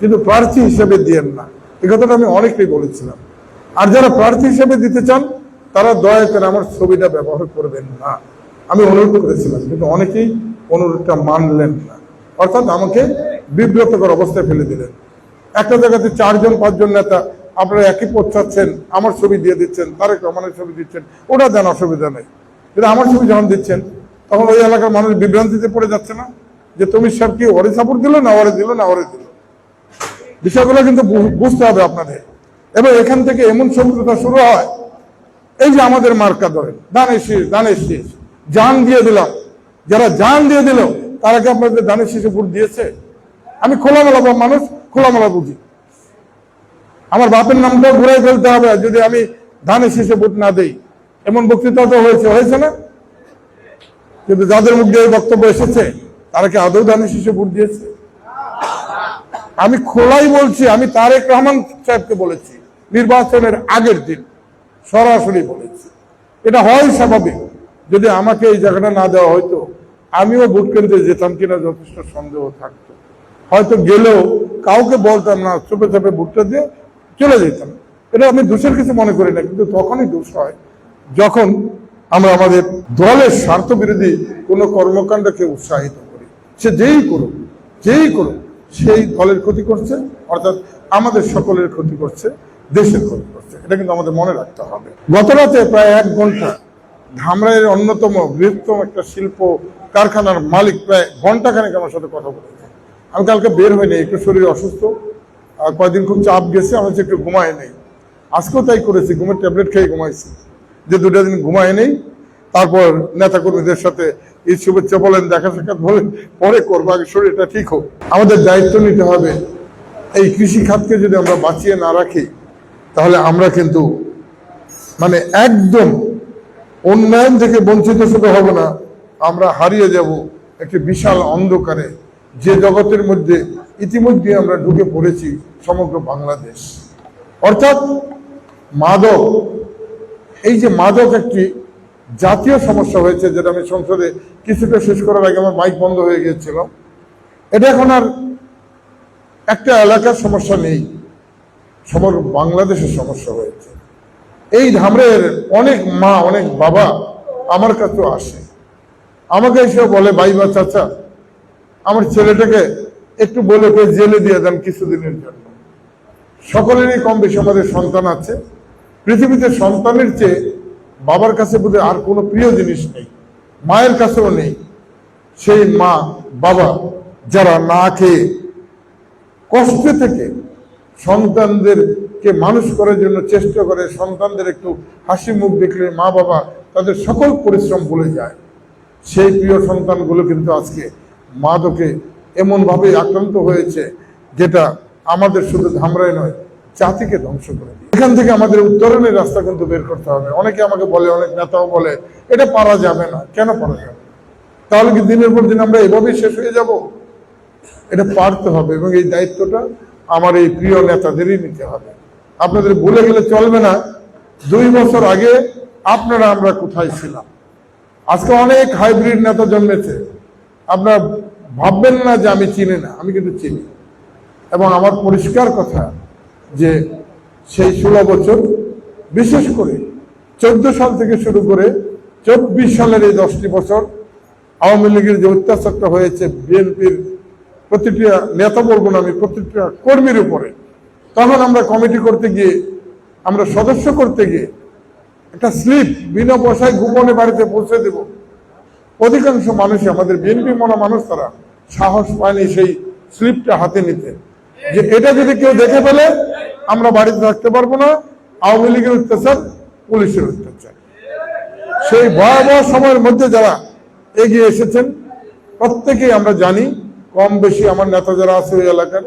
কিন্তু প্রার্থী হিসেবে দিয়েন না, এই কথাটা আমি অনেকটাই বলেছিলাম। আর যারা প্রার্থী হিসেবে দিতে চান তারা দয়া করে আমার ছবিটা ব্যবহার করবেন না, আমি অনুরোধ করেছিলাম, কিন্তু অনেকেই অনুরোধটা মানলেন না, অর্থাৎ আমাকে বিব্রতকর অবস্থায় ফেলে দিলেন। একটা জায়গাতে 4-5 নেতা আপনারা একই পথ চাচ্ছেন, আমার ছবি দিয়ে দিচ্ছেন, তারেক রহমানের ছবি দিচ্ছেন, ওটা দেন, অসুবিধা নেই, কিন্তু আমার ছবি যখন দিচ্ছেন তখন ওই এলাকার মানুষ বিভ্রান্তিতে পড়ে যাচ্ছে না যে তুমি স্যার কি ওরে সাপোর্ট দিল না ওরে দিল না ওরে দিল। বিষয়গুলো কিন্তু বুঝতে হবে আপনাদের। এবার এখান থেকে এমন শত্রুতা শুরু হয়, এই যে আমাদের মার্কা ধরেন দানের শীষ জান দিয়ে দিলাম, যারা জান দিয়ে দিল তারা কি আপনাদের দানের শীষে ভোট দিয়েছে? আমি খোলামেলা মানুষ, খোলামেলা বুঝি, আমার বাপের নামটাও ঘুরে ফেলতে হবে যদি আমি ধানের শীষে ভোট না দেই। এমন বক্তৃতা তো হয়েছে না? কিন্তু যাদের মুখ দিয়ে বক্তব্য এসেছে তারা কি আদৌ ধানের শীষে ভোট দিয়েছে? আমি খোলাই বলছি, আমি তারেক রহমান সাহেবকে বলেছি নির্বাচনের আগের দিন, সরাসরি বলেছি এটা হয় স্বাভাবিক। যদি আমাকে এই জায়গাটা না দেওয়া হয়তো আমিও ভোট কেন্দ্রে যেতাম কিনা যথেষ্ট সন্দেহ থাকতো, হয়তো গেলেও কাউকে বলতাম না, চুপে চাপে ভোটটা দিয়ে চলে যেতাম। এটা আমি দোষের কিছু মনে করি না, কিন্তু তখনই দোষ হয় যখন আমরা আমাদের দলের স্বার্থ বিরোধী কোনো কর্মকাণ্ডকে উৎসাহিত করি। সে যেই করুক সেই দলের ক্ষতি করছে, অর্থাৎ আমাদের সকলের ক্ষতি করছে, দেশের ক্ষতি করছে, এটা কিন্তু আমাদের মনে রাখতে হবে। গত রাতে প্রায় 1 ঘন্টা ধামরাইয়ের অন্যতম বৃহত্তম একটা শিল্প কারখানার মালিক প্রায় ঘন্টাখানেক আমার সাথে কথা বলেছে। আমি কালকে বের হইনি, একটু শরীর অসুস্থ, কয়েকদিন খুব চাপ গেছে, আমি একটু ঘুমায় নেই। আজকেও তাই করেছি, ঘুমের ট্যাবলেট খেয়ে ঘুমাইছি, যে 2টা দিন ঘুমায় নেই। তারপর নেতা কর্মীদের সাথে এই শুভেচ্ছা বলেন, দেখা সাক্ষাৎ বলেন, পরে করবো, আগে শরীরটা ঠিক হোক। আমাদের দায়িত্ব নিতে হবে, এই কৃষি খাতকে যদি আমরা বাঁচিয়ে না রাখি তাহলে আমরা কিন্তু মানে একদম উন্নয়ন থেকে বঞ্চিত শুধু হব না, আমরা হারিয়ে যাব একটি বিশাল অন্ধকারে, যে জগতের মধ্যে ইতিমধ্যে আমরা ঢুকে পড়েছি সমগ্র বাংলাদেশ। অর্থাৎ মাদক, এই যে মাদক একটি জাতীয় সমস্যা হয়েছে, যেটা আমি সংসদে কিছুটা শেষ করার আগে আমার মাইক বন্ধ হয়ে গিয়েছিল। এটা এখন আর একটা এলাকার সমস্যা নেই, সমগ্র বাংলাদেশের সমস্যা হয়েছে। এই ধামরের অনেক মা, অনেক বাবা আমার কাছেও আসে, আমাকে এসে বলে, ভাই বা চাচা আমার ছেলেটাকে একটু বলে জেলে দিয়ে দেন কিছুদিনের জন্য। সকলেরই কম বেশি আমাদের সন্তান আছে, পৃথিবীতে সন্তানের চেয়ে বাবার কাছে বোধহয় আর কোনো প্রিয় জিনিস নেই, মায়ের কাছেও নেই। সেই মা বাবা যারা না খেয়ে কষ্ট থেকে সন্তানদেরকে মানুষ করার জন্য চেষ্টা করে, সন্তানদের একটু হাসি মুখ দেখলে মা বাবা তাদের সকল পরিশ্রম ভুলে যায়, সেই প্রিয় সন্তানগুলো কিন্তু আজকে মাদকে এমনভাবে আক্রান্ত হয়েছে, যেটা আমাদের শুধু ধামরাই নয়, জাতিকে ধ্বংস করে দিই। এখান থেকে আমাদের উত্তরণের রাস্তা কিন্তু বের করতে হবে। অনেকে আমাকে বলে, অনেক নেতাও বলে এটা পারা যাবে না। কেন পারা যাবে? তাহলে কি দিনের পর দিন আমরা এভাবেই শেষ হয়ে যাব? এটা পারতে হবে, এবং এই দায়িত্বটা আমার এই প্রিয় নেতাদেরই নিতে হবে। আপনাদের ভুলে গেলে চলবে না 2 বছর আগে আপনারা আমরা কোথায় ছিলাম। আজকে অনেক হাইব্রিড নেতা জন্মেছে, আপনারা ভাববেন না যে আমি চিনি না, আমি কিন্তু চিনি। এবং আমার পরিষ্কার কথা যে সেই 16 বছর, বিশেষ করে 14 সাল থেকে শুরু করে 24 সালের এই 10টি বছর আওয়ামী লীগের যে অত্যাচারটা হয়েছে বিএনপির প্রতিটা নেতা বলবো না, আমি প্রতিটা কর্মীর উপরে, তখন আমরা কমিটি করতে গিয়ে, আমরা সদস্য করতে গিয়ে একটা স্লিপ বিনা পয়সায় গোপনে বাড়িতে পৌঁছে দেব, অধিকাংশ মানুষই আমাদের বিএনপি মনা মানুষ তারা সাহস পায়নি সেই স্লিপটা হাতে নিতে, যে এটা যদি কেউ দেখে ফেলে আমরা বাড়িতে থাকতে পারবো না, আওয়ামী লীগের অত্যাচার, পুলিশের অত্যাচার। সেই ভয়াবহ সময়ের মধ্যে যারা এগিয়ে এসেছেন প্রত্যেকেই আমরা জানি, কম বেশি আমার নেতা যারা আছে ওই এলাকার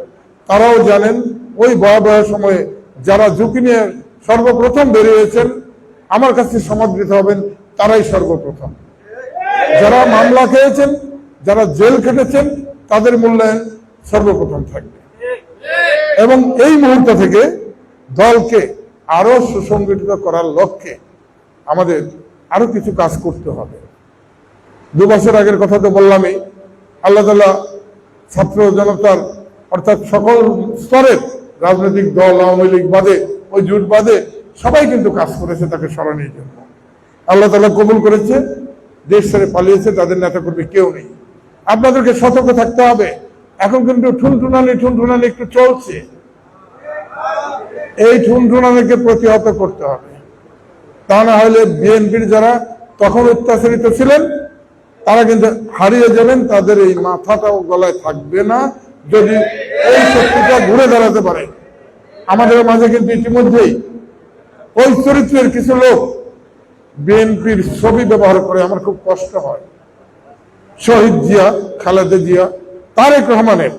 তারাও জানেন, ওই ভয়াবহ সময়ে যারা ঝুঁকি নিয়ে সর্বপ্রথম বেরিয়েছেন আমার কাছে সমাদৃত হবেন, তারাই সর্বপ্রথম। যারা মামলা খেয়েছেন, যারা জেল খেটেছেন, তাদের মূল্যায়ন সর্বপ্রথম থাকবে। এবং এই মুহূর্ত থেকে দলকে আরো সুসংগঠিত করার লক্ষ্যে আমাদের আরো কিছু কাজ করতে হবে। 2 বছর আগের কথা তো বললামই, আল্লাহ তাআলা ছাত্র জনতার অর্থাৎ সকল স্তরের রাজনৈতিক দল, আওয়ামী লীগ বাদে, ওই জোট বাদে সবাই কিন্তু কাজ করেছে তাকে সরানোর জন্য। আল্লাহ তাআলা কবুল করেছে, দেশ ছেড়ে পালিয়েছে, তাদের নেতাকর্মী কেউ নেই। আপনাদেরকে সতর্ক থাকতে হবে। এখন কিন্তু ঠুনঠুনানি একটু চলছে, এই ঠুনঠুনানিকে প্রতিহত করতে হবে। তা না হলে বিএনপির যারা তখন অত্যাচারিত ছিলেন তারা কিন্তু হারিয়ে যাবেন, তাদের এই মাথাটাও গলায় থাকবে না যদি এই শক্তিটা ঘুরে দাঁড়াতে পারে। আমাদের মাঝে কিন্তু ইতিমধ্যেই ওই চরিত্রের কিছু লোক বিএনপির ছবি ব্যবহার করে, আমার খুব কষ্ট হয়। শহীদ জিয়া, খালেদা জিয়া, তারেক রহমানের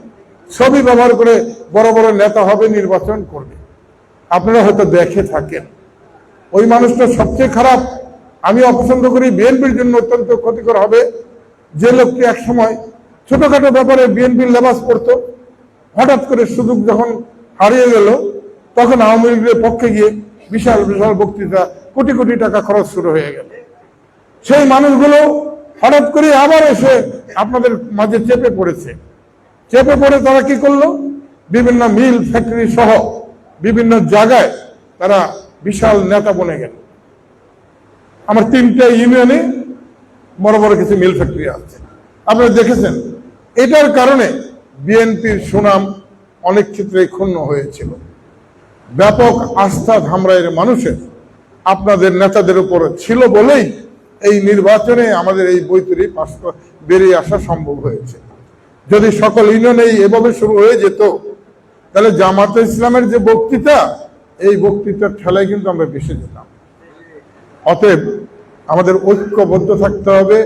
ছবি ব্যবহার করে বড় বড় নেতা হবে, নির্বাচন করবে। আপনারা হয়তো দেখে থাকেন। ওই মানুষটা সবচেয়ে খারাপ, আমি অপছন্দ করি। বিএনপির জন্য অত্যন্ত ক্ষতিকর হবে যে লোকটি একসময় ছোটখাটো ব্যাপারে বিএনপির লেবাস পড়তো, হঠাৎ করে সুযোগ যখন হারিয়ে গেল তখন আওয়ামী লীগের পক্ষে গিয়ে বিশাল বিশাল বক্তৃতা, কোটি কোটি টাকা খরচ শুরু হয়ে গেল। সেই মানুষগুলো হঠাৎ করে আবার এসে আপনাদের মাঝে চেপে পড়েছে। চেপে পড়ে তারা কি করলো? বিভিন্ন মিল ফ্যাক্টরি সহ বিভিন্ন জায়গায় তারা বিশাল নেতা বনে গেল। আমার 3টা ইউনিয়নে বড় বড় কিছু মিল ফ্যাক্টরি আছে, আপনারা দেখেছেন। এটার কারণে বিএনপির সুনাম অনেক ক্ষেত্রে ক্ষুণ্ণ হয়েছিল। ব্যাপক আস্থা ধামরাইয়ের মানুষের আপনাদের নেতাদের উপর ছিল বলেই এই নির্বাচনে আমাদের এই বৈতরী বেরিয়ে আসা সম্ভব হয়েছে। যদি সকল ইউনিয়নে এভাবে শুরু হয়ে যেত তাহলে জামাতে ইসলামের যে বক্তৃতা, এই বক্তৃতার ঠেলায় কিন্তু আমরা বেসে যেতাম। অতএব আমাদের ঐক্যবদ্ধ থাকতে হবে।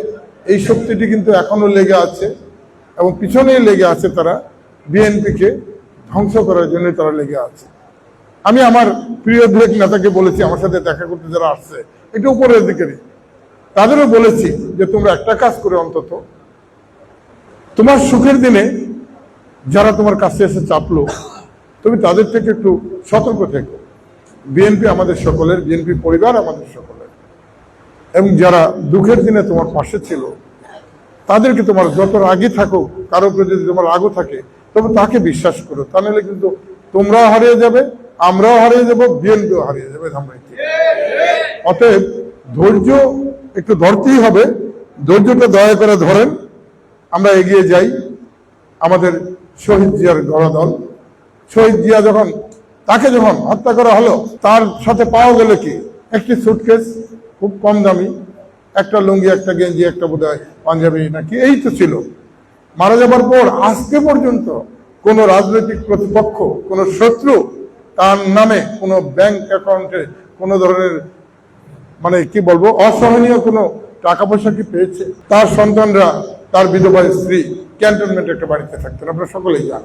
এই শক্তিটি কিন্তু এখনো লেগে আছে এবং পিছনেই লেগে আছে। তারা বিএনপিকে ধ্বংস করার জন্য তারা লেগে আছে। আমি আমার প্রিয় দুই নেতাকে বলেছি, আমার সাথে দেখা করতে যারা আসছে একটু উপরের দিকে, তাদেরও বলেছি যে তোমরা একটা কাজ করে অন্তত তোমার সুখের দিনে যারা তোমার কাছে এসে চাপলো, তুমি তাদের থেকে একটু সতর্ক থেকো। বিএনপি আমাদের সকলের, বিএনপি পরিবার আমাদের সকলের, এবং যারা দুঃখের দিনে তোমার পাশে ছিল তাদেরকে তোমার যত রাগই থাকো, কারো উপরে যদি তোমার রাগও থাকে তবে তাকে বিশ্বাস করো। তা নাহলে কিন্তু তোমরাও হারিয়ে যাবে, আমরাও হারিয়ে যাবো, বিএনপিও হারিয়ে যাবে। অতএব ধৈর্য একটু ধরতেই হবে। ধৈর্যটা দয়া করে ধরেন, আমরা এগিয়ে যাই। আমাদের শহীদ জিয়ার গড়া দল, শহীদ জিয়া তাকে যখন হত্যা করা হলো, তার সাথে পাওয়া গেল কি? একটি সুটকেস, খুব কম দামি, একটা লুঙ্গি, একটা গেঞ্জি, একটা বোধহয় পাঞ্জাবি নাকি, এই তো ছিল। মারা যাবার পর আজকে পর্যন্ত কোন রাজনৈতিক প্রতিপক্ষ, কোন শত্রু তার নামে কোনো ব্যাংক অ্যাকাউন্টে কোনো ধরনের কি বলবো অসহনীয় কোনো টাকা পয়সা কি পেয়েছে? তার সন্তানরা, তার বিধবা স্ত্রী ক্যান্টনমেন্টে একটা বাড়িতে থাকতেন, আপনারা সকলেই জানেন।